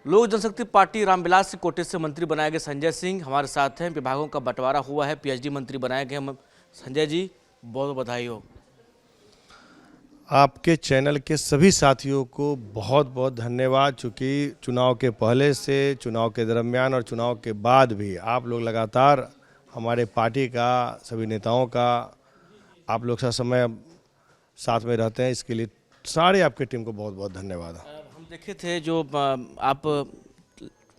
लोक जनशक्ति पार्टी रामविलास से कोटे से मंत्री बनाए गए संजय सिंह हमारे साथ हैं। विभागों का बंटवारा हुआ है, पीएचडी मंत्री बनाए गए हम। संजय जी, बहुत बधाई हो। आपके चैनल के सभी साथियों को बहुत बहुत धन्यवाद। चूँकि चुनाव के पहले से, चुनाव के दरमियान और चुनाव के बाद भी आप लोग लगातार हमारे पार्टी का, सभी नेताओं का आप लोग सा समय साथ में रहते हैं, इसके लिए सारे आपके टीम को बहुत बहुत धन्यवाद। हम देखे थे जो आप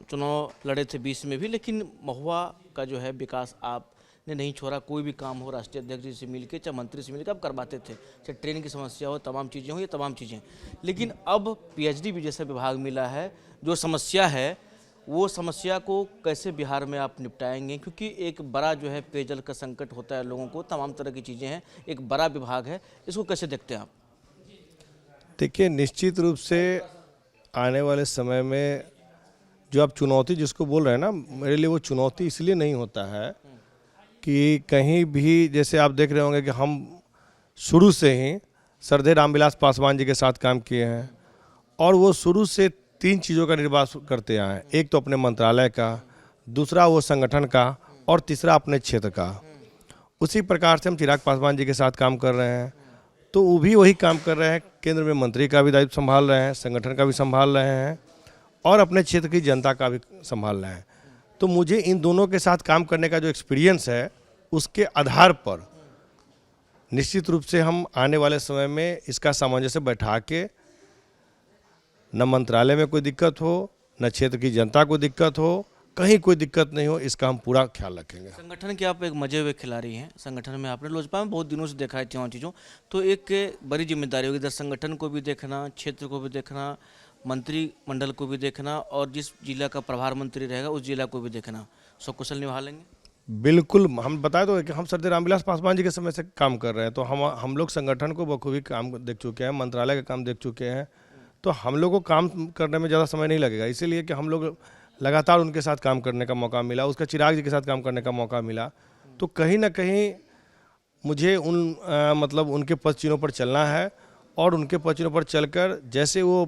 चुनाव लड़े थे 20 में भी, लेकिन महुआ का जो है विकास आपने नहीं छोड़ा। कोई भी काम हो राष्ट्रीय अध्यक्ष जी से मिलकर, चाहे मंत्री से मिलकर आप करवाते थे, चाहे ट्रेन की समस्या हो, तमाम चीज़ें हो, ये तमाम चीज़ें। लेकिन अब पीएचडी भी जैसा विभाग मिला है, जो समस्या है वो समस्या को कैसे बिहार में आप निपटाएंगे? क्योंकि एक बड़ा जो है पेयजल का संकट होता है लोगों को, तमाम तरह की चीज़ें हैं, एक बड़ा विभाग है, इसको कैसे देखते हैं आप? देखिए, निश्चित रूप से आने वाले समय में जो आप चुनौती जिसको बोल रहे हैं ना, मेरे लिए वो चुनौती इसलिए नहीं होता है कि कहीं भी, जैसे आप देख रहे होंगे कि हम शुरू से ही सरदार रामविलास पासवान जी के साथ काम किए हैं और वो शुरू से 3 चीज़ों का निर्वाह करते आए हैं। एक तो अपने मंत्रालय का, दूसरा वो संगठन का और तीसरा अपने क्षेत्र का। उसी प्रकार से हम चिराग पासवान जी के साथ काम कर रहे हैं, तो वो भी वही काम कर रहे हैं। केंद्र में मंत्री का भी दायित्व संभाल रहे हैं, संगठन का भी संभाल रहे हैं और अपने क्षेत्र की जनता का भी संभाल रहे हैं। तो मुझे इन दोनों के साथ काम करने का जो एक्सपीरियंस है, उसके आधार पर निश्चित रूप से हम आने वाले समय में इसका सामंजस्य बैठा के, न मंत्रालय में कोई दिक्कत हो, न क्षेत्र की जनता को दिक्कत हो, कहीं कोई दिक्कत नहीं हो, इसका हम पूरा ख्याल रखेंगे। संगठन के आप एक मजे हुए खिलाड़ी हैं। संगठन में आपने लोजपा में बहुत दिनों से देखा है तमाम चीज़ों, तो एक बड़ी जिम्मेदारी होगी, इधर संगठन को भी देखना, क्षेत्र को भी देखना, मंत्रिमंडल को भी देखना और जिस जिला का प्रभार मंत्री रहेगा उस जिला को भी देखना। सकुशल निभा लेंगे? बिल्कुल। हम बताए तो कि हम सरदार रामविलास पासवान जी के समय से काम कर रहे हैं, तो हम लोग संगठन को बखूबी काम देख चुके हैं, मंत्रालय का काम देख चुके हैं, तो हम लोग को काम करने में ज़्यादा समय नहीं लगेगा। इसीलिए कि हम लोग लगातार उनके साथ काम करने का मौका मिला, उसका चिराग जी के साथ काम करने का मौका मिला, तो कहीं ना कहीं मुझे मतलब उनके पद चिन्हों पर चलना है और उनके पद चिन्हों पर चलकर जैसे वो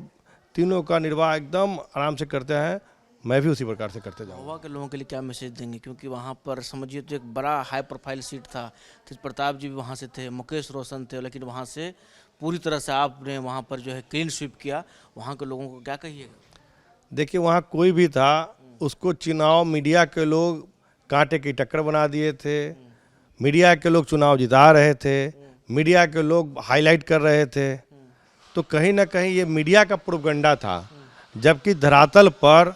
तीनों का निर्वाह एकदम आराम से करते हैं, मैं भी उसी प्रकार से करते जाऊँगा। महुआ के लोगों के लिए क्या मैसेज देंगे? क्योंकि वहाँ पर समझिए तो एक बड़ा हाई प्रोफाइल सीट था, तेज प्रताप जी भी वहाँ से थे, मुकेश रोशन थे, लेकिन वहाँ से पूरी तरह से आपने वहाँ पर जो है क्लीन स्वीप किया। वहाँ के लोगों को क्या कहिएगा? देखिए, वहाँ कोई भी था, उसको चुनाव मीडिया के लोग कांटे की टक्कर बना दिए थे, मीडिया के लोग चुनाव जिता रहे थे, मीडिया के लोग हाईलाइट कर रहे थे, तो कहीं ना कहीं ये मीडिया का प्रोपेगेंडा था। जबकि धरातल पर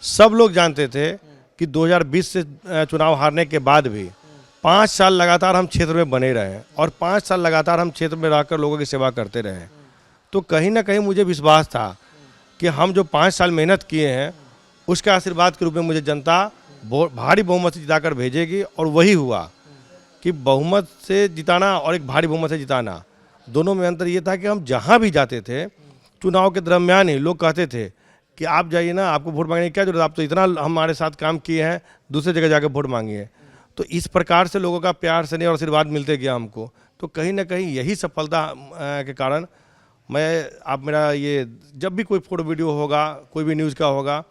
सब लोग जानते थे कि 2020 से चुनाव हारने के बाद भी 5 साल लगातार हम क्षेत्र में बने रहे और 5 साल लगातार हम क्षेत्र में रहकर लोगों की सेवा करते रहे। तो कहीं ना कहीं मुझे विश्वास था कि हम जो 5 साल मेहनत किए हैं, उसके आशीर्वाद के रूप में मुझे जनता भारी बहुमत से जिताकर भेजेगी। और वही हुआ कि बहुमत से जिताना और एक भारी बहुमत से जिताना, दोनों में अंतर ये था कि हम जहाँ भी जाते थे, चुनाव के दरमियान ही लोग कहते थे कि आप जाइए ना, आपको वोट मांगने की क्या जरूरत, आप तो इतना हमारे साथ काम किए हैं, दूसरी जगह जाकर वोट मांगिए। तो इस प्रकार से लोगों का प्यार स्नेह और आशीर्वाद मिलते गया हमको। तो कहीं ना कहीं यही सफलता के कारण आप मेरा ये जब भी कोई फोटो वीडियो होगा, कोई भी न्यूज़ का होगा,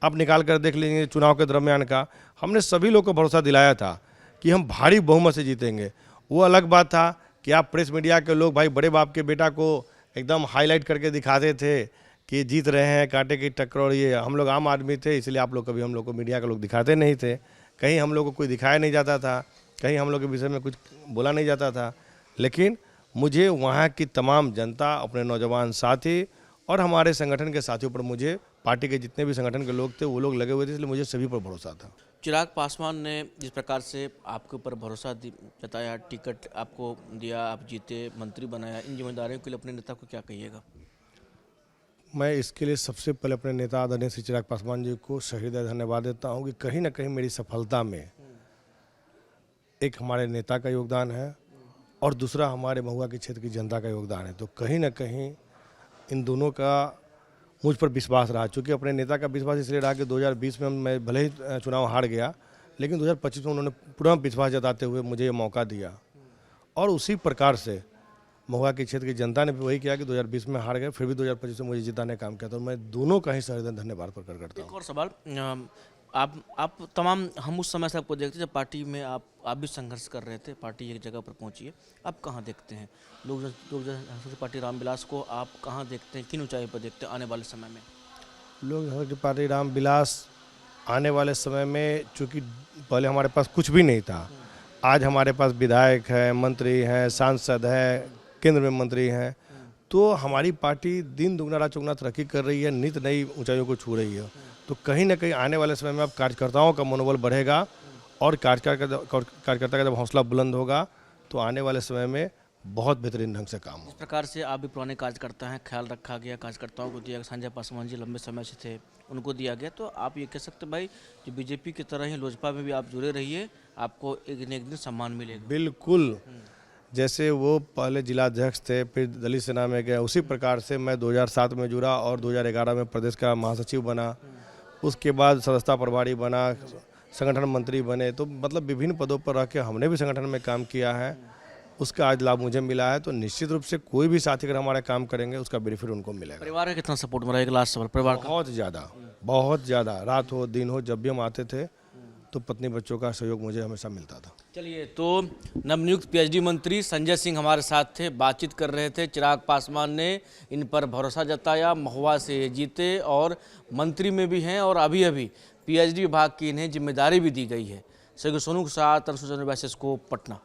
आप निकाल कर देख लेंगे चुनाव के दरमियान का, हमने सभी लोग को भरोसा दिलाया था कि हम भारी बहुमत से जीतेंगे। वो अलग बात था कि आप प्रेस मीडिया के लोग भाई बड़े बाप के बेटा को एकदम हाईलाइट करके दिखाते थे कि जीत रहे हैं, कांटे की टक्कर, और ये हम लोग आम आदमी थे, इसलिए आप लोग कभी हम लोग को मीडिया के लोग दिखाते नहीं थे, कहीं हम लोग को कोई दिखाया नहीं जाता था, कहीं हम लोग के विषय में कुछ बोला नहीं जाता था। लेकिन मुझे वहाँ की तमाम जनता, अपने नौजवान साथी और हमारे संगठन के साथियों पर, मुझे पार्टी के जितने भी संगठन के लोग थे वो लोग लगे हुए थे, इसलिए मुझे सभी पर भरोसा था। चिराग पासवान ने जिस प्रकार से आपके ऊपर भरोसा जताया, टिकट आपको दिया, आप जीते, मंत्री बनाया, इन जिम्मेदारियों के लिए अपने नेता को क्या कहिएगा? मैं इसके लिए सबसे पहले अपने नेता आदरणीय श्री चिराग पासवान जी को सहृदय धन्यवाद देता हूँ कि कहीं ना कहीं मेरी सफलता में एक हमारे नेता का योगदान है और दूसरा हमारे महुआ के क्षेत्र की जनता का योगदान है। तो कहीं ना कहीं इन दोनों का मुझ पर विश्वास रहा। चूँकि अपने नेता का विश्वास इसलिए रहा कि 2020 में मैं भले ही चुनाव हार गया, लेकिन 2025 में उन्होंने पूरा विश्वास जताते हुए मुझे ये मौका दिया और उसी प्रकार से महुआ के क्षेत्र की जनता ने भी वही किया कि 2020 में हार गए, फिर भी 2025 में मुझे जिताने का काम किया। तो मैं दोनों का ही सहृदय धन्यवाद प्रकट करता हूँ। एक और सवाल, आप तमाम, हम उस समय से आपको देखते जब पार्टी में आप भी संघर्ष कर रहे थे, पार्टी एक जगह पर पहुंची है, आप कहाँ देखते हैं लोक जनशक्ति पार्टी रामविलास को, आप कहाँ देखते हैं, किन ऊंचाई पर देखते हैं आने वाले समय में? लोक जनशक्ति पार्टी रामविलास आने वाले समय में, चूँकि पहले हमारे पास कुछ भी नहीं था, आज हमारे पास विधायक है, मंत्री हैं, सांसद है, केंद्र में मंत्री हैं, तो हमारी पार्टी दिन दुगना रात चौगुना तरक्की कर रही है, नित नई ऊंचाइयों को छू रही है। तो कहीं ना कहीं आने वाले समय में अब कार्यकर्ताओं का मनोबल बढ़ेगा और कार्यकर्ता का जब हौसला बुलंद होगा तो आने वाले समय में बहुत बेहतरीन ढंग से काम हो। इस प्रकार से आप भी पुराने कार्यकर्ता हैं, ख्याल रखा गया, कार्यकर्ताओं को दिया गया, संजय पासवान जी लंबे समय से थे, उनको दिया गया, तो आप ये कह सकते भाई जो बीजेपी की तरह ही लोजपा में भी आप जुड़े रहिए, आपको एक न एक दिन सम्मान मिलेगा। बिल्कुल, जैसे वो पहले जिलाध्यक्ष थे, फिर दलित सेना में गए, उसी प्रकार से मैं 2007 में जुड़ा और 2011 में प्रदेश का महासचिव बना, उसके बाद सदस्यता प्रभारी बना, संगठन मंत्री बने। तो मतलब विभिन्न पदों पर रह के हमने भी संगठन में काम किया है, उसका आज लाभ मुझे मिला है। तो निश्चित रूप से कोई भी साथी अगर हमारा काम करेंगे उसका बेनिफिट उनको मिलेगा। परिवार का कितना सपोर्ट मिला? एक लास्ट सवाल, परिवार का। बहुत ज़्यादा, रात हो दिन हो जब भी हम आते थे तो पत्नी बच्चों का सहयोग मुझे हमेशा मिलता था। चलिए, तो नवनियुक्त पीएचडी मंत्री संजय सिंह हमारे साथ थे, बातचीत कर रहे थे। चिराग पासवान ने इन पर भरोसा जताया, महुआ से जीते और मंत्री में भी हैं और अभी अभी पीएचडी विभाग की इन्हें जिम्मेदारी भी दी गई है। सहयोगी सोनू के साथ अंशुल चंद्र वैसेस को पटना।